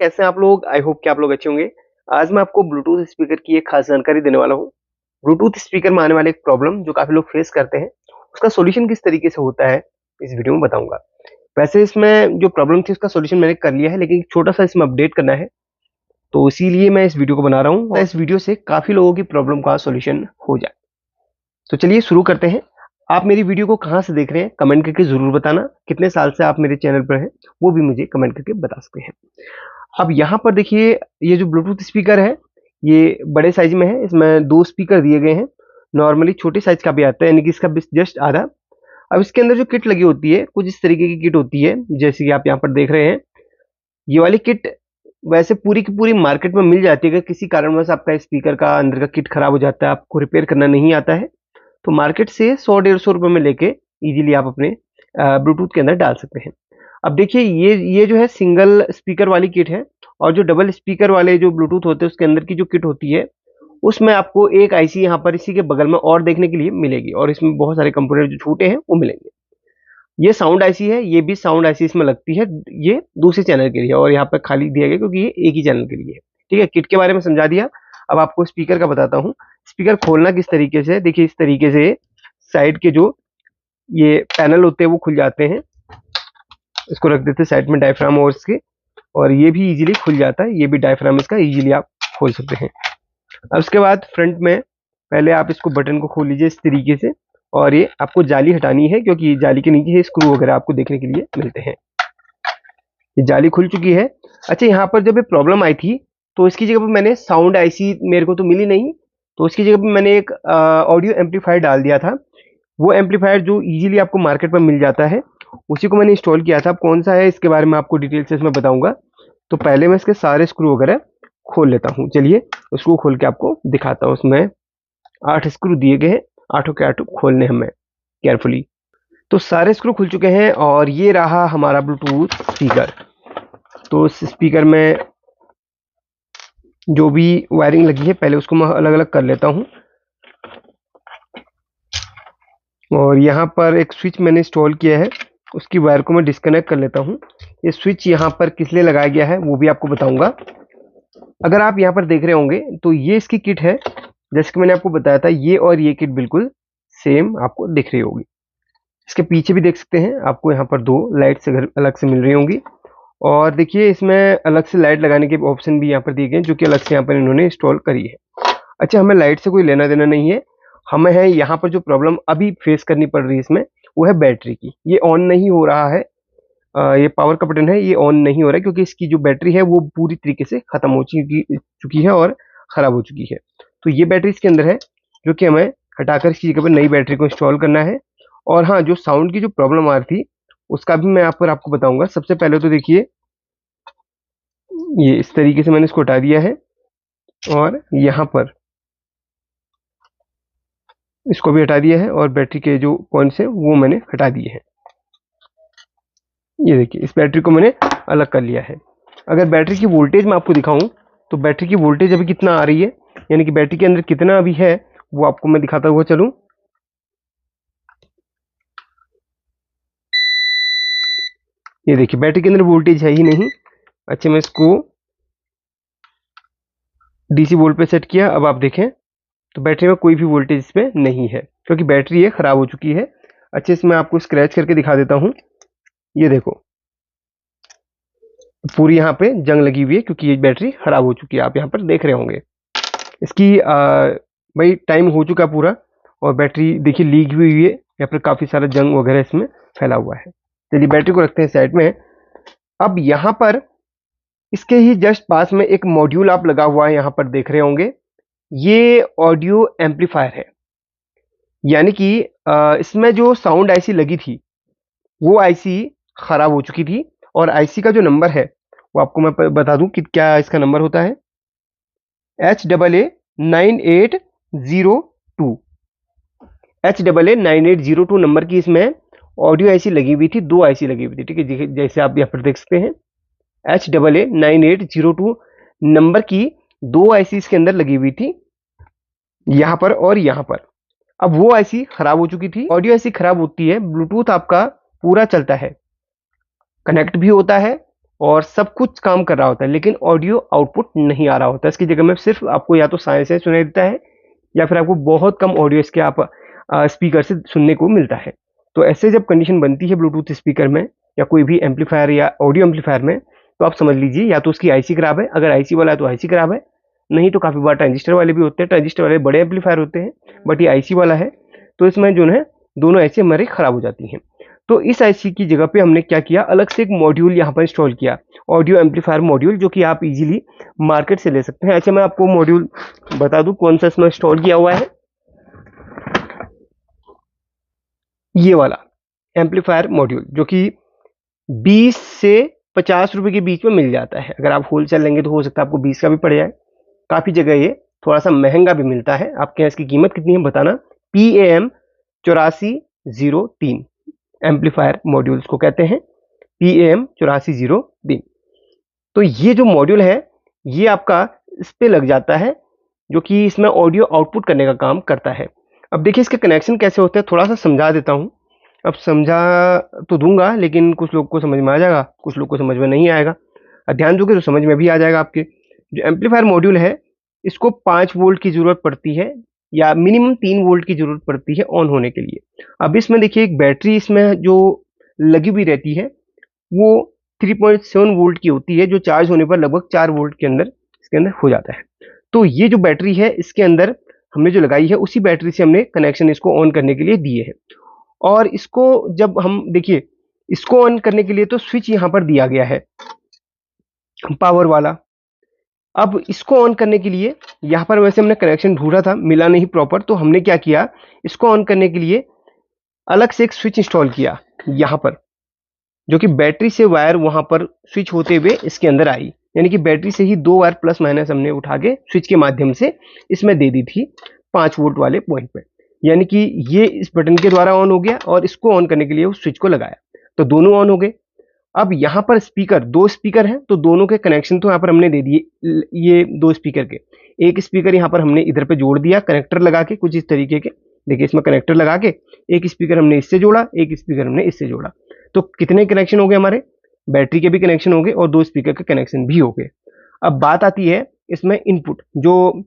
कैसे हैं आप लोग? आई होप कि आप लोग अच्छे होंगे। आज मैं आपको ब्लूटूथ स्पीकर की एक खास जानकारी देने वाला हूँ। ब्लूटूथ स्पीकर में आने वाले एक प्रॉब्लम जो काफ़ी लोग फेस करते हैं, उसका सॉल्यूशन किस तरीके से होता है, इस वीडियो में बताऊँगा। वैसे इसमें जो प्रॉब्लम थी उसका सॉल्यूशन मैंने कर लिया है, लेकिन एक छोटा-सा इसमें अपडेट करना है, तो इसीलिए मैं इस वीडियो को बना रहा हूँ और इस वीडियो से काफ़ी लोगों की प्रॉब्लम का सॉल्यूशन हो जाए। तो चलिए शुरू करते हैं। आप मेरी वीडियो को कहाँ से देख रहे हैं, कमेंट करके ज़रूर बताना। कितने साल से आप मेरे चैनल पर हैं, वो भी मुझे कमेंट करके बता सकते हैं। अब यहाँ पर देखिए, ये जो ब्लूटूथ स्पीकर है, ये बड़े साइज में है। इसमें 2 स्पीकर दिए गए हैं। नॉर्मली छोटे साइज का भी आता है, यानी कि इसका जस्ट आधा। अब इसके अंदर जो किट लगी होती है, कुछ इस तरीके की किट होती है, जैसे कि आप यहाँ पर देख रहे हैं। ये वाली किट वैसे पूरी की पूरी मार्केट में मिल जाती है। अगर किसी कारणवश आपका स्पीकर का अंदर का किट खराब हो जाता है, आपको रिपेयर करना नहीं आता है, तो मार्केट से 100-150 रुपए में लेके इजीली आप अपने ब्लूटूथ के अंदर डाल सकते हैं। अब देखिए, ये जो है सिंगल स्पीकर वाली किट है, और जो डबल स्पीकर वाले जो ब्लूटूथ होते हैं उसके अंदर की जो किट होती है, उसमें आपको एक आईसी यहाँ पर इसी के बगल में और देखने के लिए मिलेगी, और इसमें बहुत सारे कंपोनेंट जो छूटे हैं वो मिलेंगे। ये साउंड आईसी है, ये भी साउंड आईसी इसमें लगती है। ये दूसरे चैनल के लिए है, और यहाँ पे खाली दिया गया क्योंकि ये एक ही चैनल के लिए है। ठीक है, किट के बारे में समझा दिया। अब आपको स्पीकर का बताता हूँ। स्पीकर खोलना किस तरीके से, देखिए इस तरीके से साइड के जो ये पैनल होते हैं वो खुल जाते हैं। इसको रख देते हैं साइड में डायफ्राम और इसके, और ये भी इजीली खुल जाता है। ये भी डायफ्राम इसका इजीली आप खोल सकते हैं। अब उसके बाद फ्रंट में पहले आप इसको बटन को खोल लीजिए इस तरीके से, और ये आपको जाली हटानी है क्योंकि जाली के नीचे स्क्रू वगैरह आपको देखने के लिए मिलते हैं। ये जाली खुल चुकी है। अच्छा, यहाँ पर जब ये प्रॉब्लम आई थी, तो इसकी जगह पर मैंने साउंड आईसी मेरे को तो मिली नहीं, तो इसकी जगह पर मैंने एक ऑडियो एम्पलीफायर डाल दिया था। वो एम्पलीफायर जो इजीली आपको मार्केट में मिल जाता है, उसी को मैंने इंस्टॉल किया था। अब कौन सा है इसके बारे में आपको डिटेल से इसमें बताऊंगा। तो पहले मैं इसके सारे स्क्रू वगैरह खोल लेता हूँ। चलिए उसको खोल के आपको दिखाता हूँ। उसमें 8 स्क्रू दिए गए हैं, 8 के 8 खोलने हैं हमें केयरफुली। तो सारे स्क्रू खुल चुके हैं, और ये रहा हमारा ब्लूटूथ स्पीकर। तो इस स्पीकर में जो भी वायरिंग लगी है, पहले उसको मैं अलग अलग कर लेता हूँ। और यहाँ पर एक स्विच मैंने इंस्टॉल किया है, उसकी वायर को मैं डिस्कनेक्ट कर लेता हूँ। ये स्विच यहाँ पर किस लिए लगाया गया है वो भी आपको बताऊंगा। अगर आप यहाँ पर देख रहे होंगे तो ये इसकी किट है, जैसे कि मैंने आपको बताया था। ये और ये किट बिल्कुल सेम आपको दिख रही होगी। इसके पीछे भी देख सकते हैं, आपको यहाँ पर 2 लाइट से अलग से मिल रही होंगी। और देखिए, इसमें अलग से लाइट लगाने के ऑप्शन भी यहाँ पर दिए गए हैं, जो कि अलग से यहाँ पर इन्होंने इंस्टॉल करी है। अच्छा, हमें लाइट से कोई लेना देना नहीं है। हमें है यहाँ पर जो प्रॉब्लम अभी फेस करनी पड़ रही है इसमें, वो है बैटरी की। ये ऑन नहीं हो रहा है। ये पावर का बटन है, ये ऑन नहीं हो रहा है क्योंकि इसकी जो बैटरी है वो पूरी तरीके से खत्म हो चुकी है और खराब हो चुकी है। तो ये बैटरी इसके अंदर है, जो कि हमें हटाकर इसकी जगह पर नई बैटरी को इंस्टॉल करना है। और हाँ, जो साउंड की जो प्रॉब्लम आ रही थी, उसका भी मैं आपको बताऊंगा। सबसे पहले तो देखिए, ये इस तरीके से मैंने इसको हटा दिया है, और यहाँ पर इसको भी हटा दिया है, और बैटरी के जो पॉइंट्स हैं वो मैंने हटा दिए हैं। ये देखिए, इस बैटरी को मैंने अलग कर लिया है। अगर बैटरी की वोल्टेज मैं आपको दिखाऊं, तो बैटरी की वोल्टेज अभी कितना आ रही है, यानी कि बैटरी के अंदर कितना अभी है, वो आपको मैं दिखाता हुआ चलूं। ये देखिए, बैटरी के अंदर वोल्टेज है ही नहीं। अच्छा, मैं इसको डीसी वोल्ट पे सेट किया। अब आप देखें तो बैटरी में कोई भी वोल्टेज इसमें नहीं है, क्योंकि बैटरी ये खराब हो चुकी है। अच्छे से मैं आपको स्क्रैच करके दिखा देता हूँ। ये देखो, पूरी यहाँ पे जंग लगी हुई है क्योंकि ये बैटरी खराब हो चुकी है। आप यहाँ पर देख रहे होंगे इसकी भाई टाइम हो चुका पूरा, और बैटरी देखिए लीक हुई है। यहाँ पर काफी सारा जंग वगैरह इसमें फैला हुआ है। चलिए बैटरी को रखते हैं साइड में। अब यहाँ पर इसके ही जस्ट पास में एक मॉड्यूल आप लगा हुआ है, यहाँ पर देख रहे होंगे। ये ऑडियो एम्पलीफायर है, यानी कि इसमें जो साउंड आईसी लगी थी, वो आईसी खराब हो चुकी थी। और आईसी का जो नंबर है वो आपको मैं बता दूं कि क्या इसका नंबर होता है। HAA9802। HAA9802 नंबर की इसमें ऑडियो आईसी लगी हुई थी। 2 आईसी लगी हुई थी, ठीक है, जैसे आप यहाँ पर देख सकते हैं। HAA9802 नंबर की 2 आईसी इसके अंदर लगी हुई थी, यहाँ पर और यहाँ पर। अब वो आईसी खराब हो चुकी थी। ऑडियो आईसी खराब होती है, ब्लूटूथ आपका पूरा चलता है, कनेक्ट भी होता है, और सब कुछ काम कर रहा होता है, लेकिन ऑडियो आउटपुट नहीं आ रहा होता है। इसकी जगह में सिर्फ आपको या तो साइलेंस सुनाई देता है या फिर आपको बहुत कम ऑडियो इसके आप स्पीकर से सुनने को मिलता है। तो ऐसे जब कंडीशन बनती है ब्लूटूथ स्पीकर में या कोई भी एम्पलीफायर या ऑडियो एम्पलीफायर में, तो आप समझ लीजिए या तो उसकी आईसी खराब है, अगर आईसी वाला है तो आईसी खराब है, नहीं तो काफ़ी बार ट्रांजिस्टर वाले भी होते हैं, ट्रांजिस्टर वाले बड़े एम्पलीफायर होते हैं, बट ये आईसी वाला है, तो इसमें जो है दोनों ऐसे हमारी खराब हो जाती हैं। तो इस आईसी की जगह पे हमने क्या किया, अलग से एक मॉड्यूल यहाँ पर इंस्टॉल किया, ऑडियो एम्पलीफायर मॉड्यूल, जो कि आप इजीली मार्केट से ले सकते हैं। अच्छा, मैं आपको मॉड्यूल बता दूं कौन सा इसमें इंस्टॉल किया हुआ है। ये वाला एम्पलीफायर मॉड्यूल जो कि 20 से 50 रुपए के बीच में मिल जाता है। अगर आप होलसेल लेंगे तो हो सकता है आपको 20 का भी पड़ जाए। काफ़ी जगह ये थोड़ा सा महंगा भी मिलता है। आपके यहाँ इसकी कीमत कितनी है बताना। PAM 8403 एम्पलीफायर मॉड्यूल्स को कहते हैं, PAM 8403। तो ये जो मॉड्यूल है ये आपका इस पे लग जाता है, जो कि इसमें ऑडियो आउटपुट करने का काम करता है। अब देखिए इसके कनेक्शन कैसे होते हैं, थोड़ा सा समझा देता हूँ। अब समझा तो दूंगा, लेकिन कुछ लोग को समझ में आ जाएगा, कुछ लोग को समझ में नहीं आएगा। ध्यान दोगे तो समझ में भी आ जाएगा आपके। जो एम्पलीफायर मॉड्यूल है इसको 5 वोल्ट की जरूरत पड़ती है या मिनिमम 3 वोल्ट की जरूरत पड़ती है ऑन होने के लिए। अब इसमें देखिए एक बैटरी इसमें जो लगी हुई रहती है वो 3.7 वोल्ट की होती है, जो चार्ज होने पर लगभग 4 वोल्ट के अंदर इसके अंदर हो जाता है। तो ये जो बैटरी है इसके अंदर हमने जो लगाई है उसी बैटरी से हमने कनेक्शन इसको ऑन करने के लिए दिए हैं। और इसको जब हम देखिए इसको ऑन करने के लिए तो स्विच यहाँ पर दिया गया है पावर वाला। अब इसको ऑन करने के लिए यहाँ पर वैसे हमने कनेक्शन ढूंढा था, मिला नहीं प्रॉपर, तो हमने क्या किया, इसको ऑन करने के लिए अलग से एक स्विच इंस्टॉल किया यहाँ पर, जो कि बैटरी से वायर वहां पर स्विच होते हुए इसके अंदर आई। यानी कि बैटरी से ही 2 वायर प्लस माइनस हमने उठा के स्विच के माध्यम से इसमें दे दी थी 5 वोल्ट वाले पॉइंट पे। यानी कि ये इस बटन के द्वारा ऑन हो गया और इसको ऑन करने के लिए उस स्विच को लगाया, तो दोनों ऑन हो गए। अब यहाँ पर स्पीकर, 2 स्पीकर हैं, तो दोनों के कनेक्शन तो यहाँ पर हमने दे दिए। ये 2 स्पीकर के, एक स्पीकर यहाँ पर हमने इधर पे जोड़ दिया कनेक्टर लगा के, कुछ इस तरीके के। देखिए इसमें कनेक्टर लगा के एक स्पीकर हमने इससे जोड़ा, एक स्पीकर हमने इससे जोड़ा, तो कितने कनेक्शन हो गए हमारे, बैटरी के भी कनेक्शन हो गए और 2 स्पीकर के कनेक्शन भी हो गए। अब बात आती है इसमें इनपुट, जो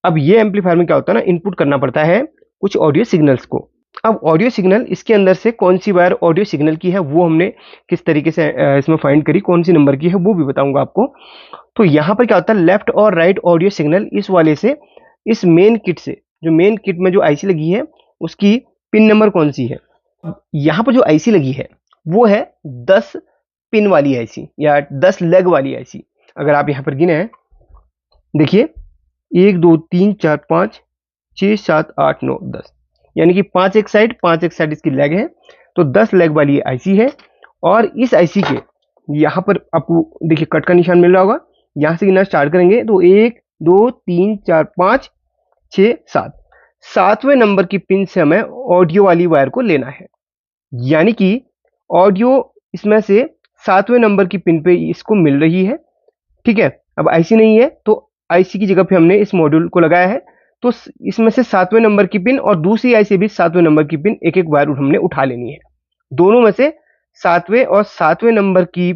अब ये एम्पलीफायर में क्या होता है ना, इनपुट करना पड़ता है कुछ ऑडियो सिग्नल्स को। अब ऑडियो सिग्नल इसके अंदर से कौन सी वायर ऑडियो सिग्नल की है वो हमने किस तरीके से इसमें फाइंड करी, कौन सी नंबर की है वो भी बताऊंगा आपको। तो यहाँ पर क्या होता है, लेफ्ट और राइट ऑडियो सिग्नल इस वाले से, इस मेन किट से, जो मेन किट में जो आईसी लगी है उसकी पिन नंबर कौन सी है। यहाँ पर जो आईसी लगी है वो है 10 पिन वाली आईसी या 10 लेग वाली आईसी। अगर आप यहाँ पर गिने हैं देखिए 1 2 3 4 5 6 7 8 9 10, यानी कि 5 एक साइड 5 एक साइड इसकी लेग है, तो 10 लेग वाली आईसी है। और इस आईसी के यहाँ पर आपको देखिए कट का निशान मिल रहा होगा, यहाँ से गिनना स्टार्ट करेंगे तो 1 2 3 4 5 6 7, 7वें नंबर की पिन से हमें ऑडियो वाली वायर को लेना है। यानी कि ऑडियो इसमें से 7वें नंबर की पिन पे इसको मिल रही है, ठीक है। अब आईसी नहीं है तो आईसी की जगह पे हमने इस मॉड्यूल को लगाया है, तो इसमें से 7वें नंबर की पिन और दूसरी आईसी भी 7वें नंबर की पिन एक एक वायर हमने उठा लेनी है। दोनों में से 7वें और 7वें नंबर की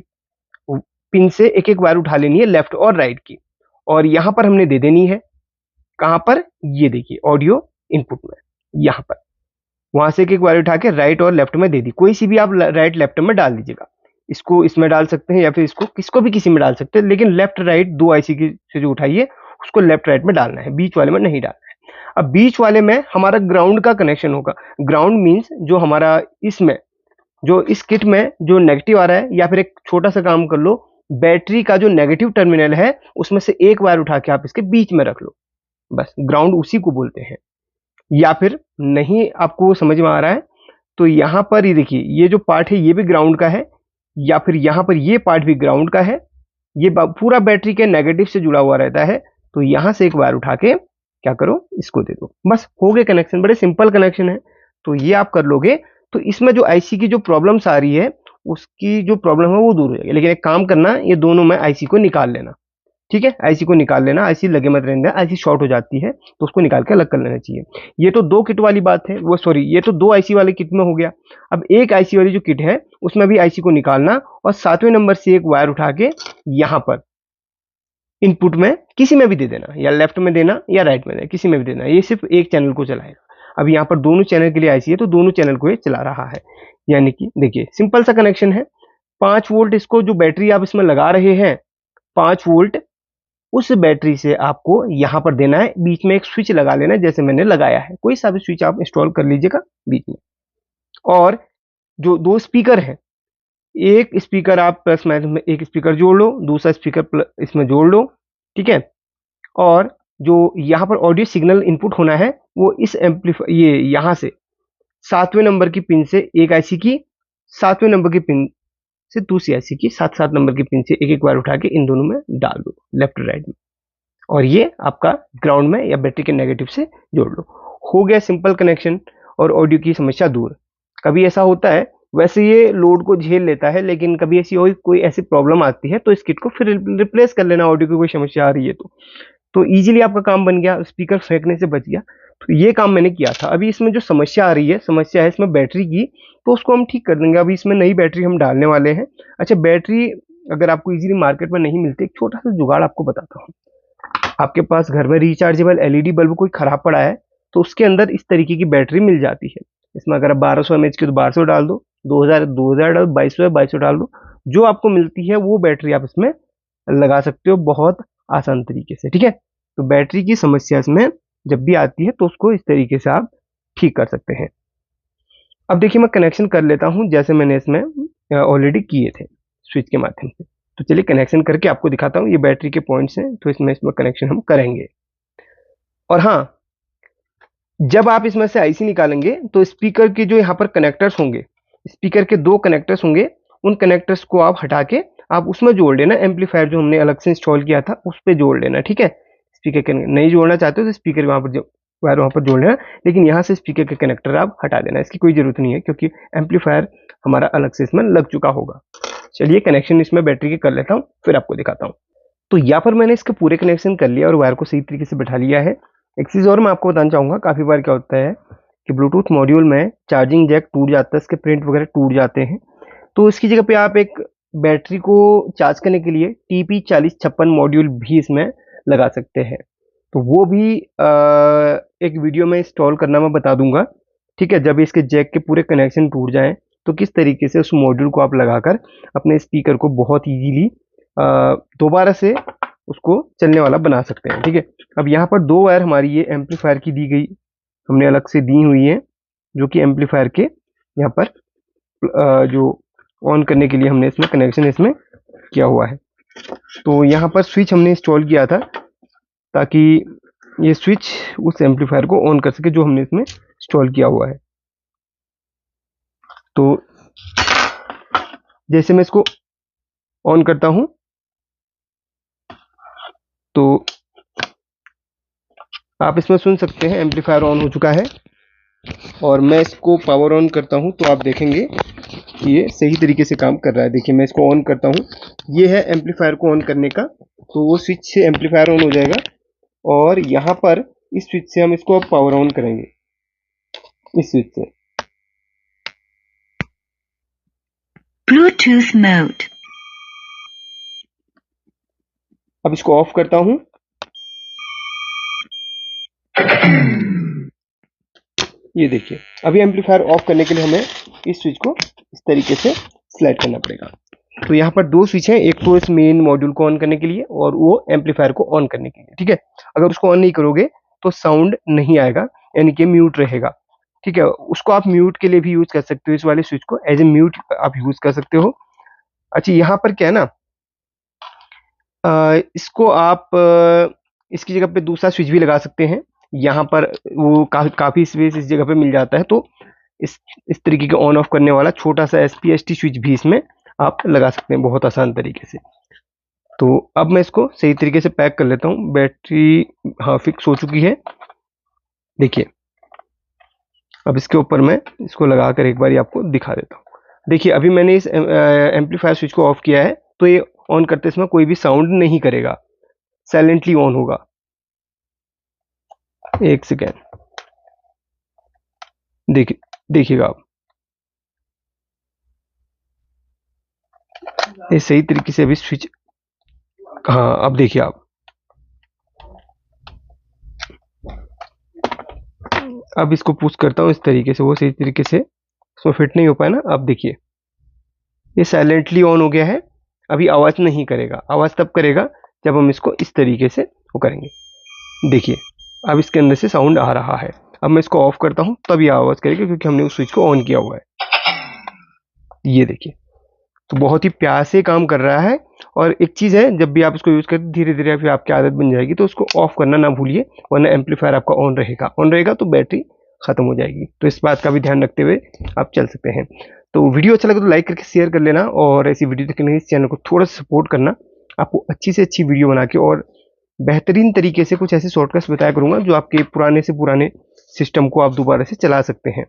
पिन से एक एक वायर उठा लेनी है, लेफ्ट और राइट की, और यहां पर हमने दे देनी है। कहां पर, ये देखिए ऑडियो इनपुट में, यहां पर वहां से एक एक वायर उठा के राइट और लेफ्ट में दे दी। कोई सी भी आप राइट लेफ्ट में डाल दीजिएगा, इसको इसमें डाल सकते हैं या फिर इसको किसको भी किसी में डाल सकते हैं, लेकिन लेफ्ट राइट 2 आईसी की से जो उठाई है उसको लेफ्ट राइट में डालना है, बीच वाले में नहीं डालना है। अब बीच वाले में हमारा ग्राउंड का कनेक्शन होगा। ग्राउंड मीन्स जो हमारा इसमें जो इस किट में जो नेगेटिव आ रहा है, या फिर एक छोटा सा काम कर लो, बैटरी का जो नेगेटिव टर्मिनल है उसमें से एक वायर उठा के आप इसके बीच में रख लो, बस ग्राउंड उसी को बोलते हैं। या फिर नहीं आपको समझ में आ रहा है तो यहाँ पर ये देखिए ये जो पार्ट है ये भी ग्राउंड का है, या फिर यहाँ पर ये पार्ट भी ग्राउंड का है, ये पूरा बैटरी के नेगेटिव से जुड़ा हुआ रहता है। तो यहाँ से एक वायर उठा के क्या करो, इसको दे दो, बस हो गए कनेक्शन। बड़े सिंपल कनेक्शन है, तो ये आप कर लोगे तो इसमें जो आईसी की जो प्रॉब्लम्स आ रही है उसकी जो प्रॉब्लम है वो दूर हो जाएगी। लेकिन एक काम करना, ये दोनों में आईसी को निकाल लेना, ठीक है, आईसी को निकाल लेना, आईसी लगे मत रहने, आईसी शॉर्ट हो जाती है तो उसको निकाल के अलग कर लेना चाहिए। ये तो 2 किट वाली बात है, वो सॉरी ये तो 2 आईसी वाले किट में हो गया। अब एक आईसी वाली जो किट है उसमें भी आईसी को निकालना और 7वें नंबर से एक वायर उठा के यहाँ पर इनपुट में किसी में भी दे देना, या लेफ्ट में देना या राइट में देना, किसी में भी देना। ये सिर्फ एक चैनल को चलाएगा। अब यहाँ पर दोनों चैनल के लिए आईसी है तो दोनों चैनल को ये चला रहा है। यानी कि देखिए सिंपल सा कनेक्शन है, 5 वोल्ट इसको जो बैटरी आप इसमें लगा रहे हैं 5 वोल्ट उस बैटरी से आपको यहाँ पर देना है। बीच में एक स्विच लगा लेना है जैसे मैंने लगाया है, कोई सा भी स्विच आप इंस्टॉल कर लीजिएगा बीच में। और जो 2 स्पीकर है, एक स्पीकर आप प्लस माइनस में एक स्पीकर जोड़ लो, दूसरा स्पीकर इसमें जोड़ लो, ठीक है। और जो यहाँ पर ऑडियो सिग्नल इनपुट होना है वो इस एम्पलीफायर ये यहाँ से 7वें नंबर की पिन से एक आईसी की, 7वें नंबर की पिन से दूसरी आईसी की 7 नंबर की पिन से एक एक बार उठा के इन दोनों में डाल दो, लेफ्ट राइट में। और ये आपका ग्राउंड में या बैटरी के नेगेटिव से जोड़ लो। हो गया सिंपल कनेक्शन और ऑडियो की समस्या दूर। कभी ऐसा होता है, वैसे ये लोड को झेल लेता है, लेकिन कभी ऐसी कोई ऐसी प्रॉब्लम आती है तो इस किट को फिर रिप्लेस कर लेना, ऑडियो की कोई समस्या आ रही है तो इजीली आपका काम बन गया, स्पीकर फेंकने से बच गया। तो ये काम मैंने किया था। अभी इसमें जो समस्या आ रही है, समस्या है इसमें बैटरी की, तो उसको हम ठीक कर देंगे। अभी इसमें नई बैटरी हम डालने वाले हैं। अच्छा, बैटरी अगर आपको इजीली मार्केट में नहीं मिलती, एक छोटा सा जुगाड़ आपको बताता हूँ। आपके पास घर में रिचार्जेबल एलईडी बल्ब कोई खराब पड़ा है तो उसके अंदर इस तरीके की बैटरी मिल जाती है। इसमें अगर आप 1200 mAh की तो 1200 डाल दो, 2000 डाल दो, 2200 डाल दो, जो आपको मिलती है वो बैटरी आप इसमें लगा सकते हो बहुत आसान तरीके से, ठीक है। तो बैटरी की समस्या इसमें जब भी आती है तो उसको इस तरीके से आप ठीक कर सकते हैं। अब देखिए मैं कनेक्शन कर लेता हूं जैसे मैंने इसमें ऑलरेडी किए थे स्विच के माध्यम से। तो चलिए कनेक्शन करके आपको दिखाता हूं। ये बैटरी के पॉइंट्स हैं तो इसमें कनेक्शन हम करेंगे। और हाँ, जब आप इसमें से आईसी निकालेंगे तो स्पीकर के जो यहाँ पर कनेक्टर्स होंगे, स्पीकर के 2 कनेक्टर्स होंगे, उन कनेक्टर्स को आप हटा के आप उसमें जोड़ लेना। एम्पलीफायर जो हमने अलग से इंस्टॉल किया था उस पर जोड़ लेना, ठीक है। स्पीकर के नहीं जोड़ना चाहते हो तो स्पीकर वहां पर वायर वहां पर जोड़ लेना, लेकिन यहाँ से स्पीकर के कनेक्टर आप हटा देना, इसकी कोई जरूरत नहीं है क्योंकि एम्पलीफायर हमारा अलग से इसमें लग चुका होगा। चलिए कनेक्शन इसमें बैटरी के कर लेता हूँ, फिर आपको दिखाता हूँ। तो यहाँ पर मैंने इसके पूरे कनेक्शन कर लिया और वायर को सही तरीके से बैठा लिया है। एक चीज़ और मैं आपको बताना चाहूँगा, काफ़ी बार क्या होता है कि ब्लूटूथ मॉड्यूल में चार्जिंग जैक टूट जाता है, इसके प्रिंट वगैरह टूट जाते हैं। तो इसकी जगह पे आप एक बैटरी को चार्ज करने के लिए TP4056 मॉड्यूल भी इसमें लगा सकते हैं। तो वो भी एक वीडियो में इंस्टॉल करना मैं बता दूंगा, ठीक है। जब इसके जैक के पूरे कनेक्शन टूट जाएं तो किस तरीके से उस मॉड्यूल को आप लगाकर अपने स्पीकर को बहुत ईजीली दोबारा से उसको चलने वाला बना सकते हैं, ठीक है। अब यहाँ पर 2 वायर हमारी ये एम्पलीफायर की दी गई, हमने अलग से दी हुई है, जो कि एम्पलीफायर के यहाँ पर जो ऑन करने के लिए हमने इसमें कनेक्शन इसमें किया हुआ है। तो यहाँ पर स्विच हमने इंस्टॉल किया था ताकि ये स्विच उस एम्पलीफायर को ऑन कर सके जो हमने इसमें इंस्टॉल किया हुआ है। तो जैसे मैं इसको ऑन करता हूं तो आप इसमें सुन सकते हैं एम्पलीफायर ऑन हो चुका है। और मैं इसको पावर ऑन करता हूं तो आप देखेंगे कि ये सही तरीके से काम कर रहा है। देखिए मैं इसको ऑन करता हूं, ये है एम्पलीफायर को ऑन करने का, तो वो स्विच से एम्पलीफायर ऑन हो जाएगा और यहाँ पर इस स्विच से हम इसको अब पावर ऑन करेंगे, इस स्विच से। Bluetooth mode. अब इसको ऑफ करता हूं। ये देखिए अभी एम्पलीफायर ऑफ करने के लिए हमें इस स्विच को इस तरीके से स्लाइड करना पड़ेगा। तो यहाँ पर 2 स्विच हैं, एक तो इस मेन मॉड्यूल को ऑन करने के लिए और वो एम्पलीफायर को ऑन करने के लिए, ठीक है। अगर उसको ऑन नहीं करोगे तो साउंड नहीं आएगा, यानी कि म्यूट रहेगा, ठीक है। उसको आप म्यूट के लिए भी यूज कर सकते हो, इस वाले स्विच को एज ए म्यूट आप यूज कर सकते हो। अच्छा यहाँ पर क्या है ना, इसको आप इसकी जगह पे दूसरा स्विच भी लगा सकते हैं। यहाँ पर वो काफी स्पेस इस जगह पे मिल जाता है, तो इस तरीके के ऑन ऑफ करने वाला छोटा सा SPST स्विच भी इसमें आप लगा सकते हैं बहुत आसान तरीके से। तो अब मैं इसको सही तरीके से पैक कर लेता हूँ। बैटरी हाँ फिक्स हो चुकी है, देखिए। अब इसके ऊपर मैं इसको लगा कर एक बार आपको दिखा देता हूँ। देखिए अभी मैंने इस एम्पलीफायर स्विच को ऑफ किया है तो ये ऑन करते समय कोई भी साउंड नहीं करेगा। साइलेंटली ऑन होगा। एक सेकेंड, देखिएगा आप, ये सही तरीके से अभी स्विच, हाँ अब देखिए आप, अब इसको पुश करता हूँ इस तरीके से, वो सही तरीके से उसमें फिट नहीं हो पाया ना। अब देखिए ये साइलेंटली ऑन हो गया है, अभी आवाज नहीं करेगा। आवाज तब करेगा जब हम इसको इस तरीके से वो करेंगे। देखिए अब इसके अंदर से साउंड आ रहा है। अब मैं इसको ऑफ करता हूँ तब ये आवाज करेगा, क्योंकि हमने उस स्विच को ऑन किया हुआ है। ये देखिए, तो बहुत ही प्यार से काम कर रहा है। और एक चीज़ है, जब भी आप इसको यूज़ करते धीरे धीरे फिर आपकी आदत बन जाएगी, तो उसको ऑफ करना ना भूलिए, वरना एम्पलीफायर आपका ऑन रहेगा तो बैटरी खत्म हो जाएगी। तो इस बात का भी ध्यान रखते हुए आप चल सकते हैं। तो वीडियो अच्छा लगे तो लाइक करके शेयर कर लेना, और ऐसी वीडियो देखने के लिए इस चैनल को थोड़ा सा सपोर्ट करना। आपको अच्छी से अच्छी वीडियो बना के और बेहतरीन तरीके से कुछ ऐसे शॉर्टकट्स बताया करूंगा जो आपके पुराने से पुराने सिस्टम को आप दोबारा से चला सकते हैं,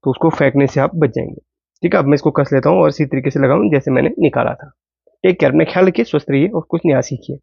तो उसको फेंकने से आप बच जाएंगे। ठीक है, अब मैं इसको कस लेता हूँ और इसी तरीके से लगाऊं जैसे मैंने निकाला था। टेक केयर, अपना ख्याल रखिए, स्वस्थ रहिए और कुछ नया सीखिए।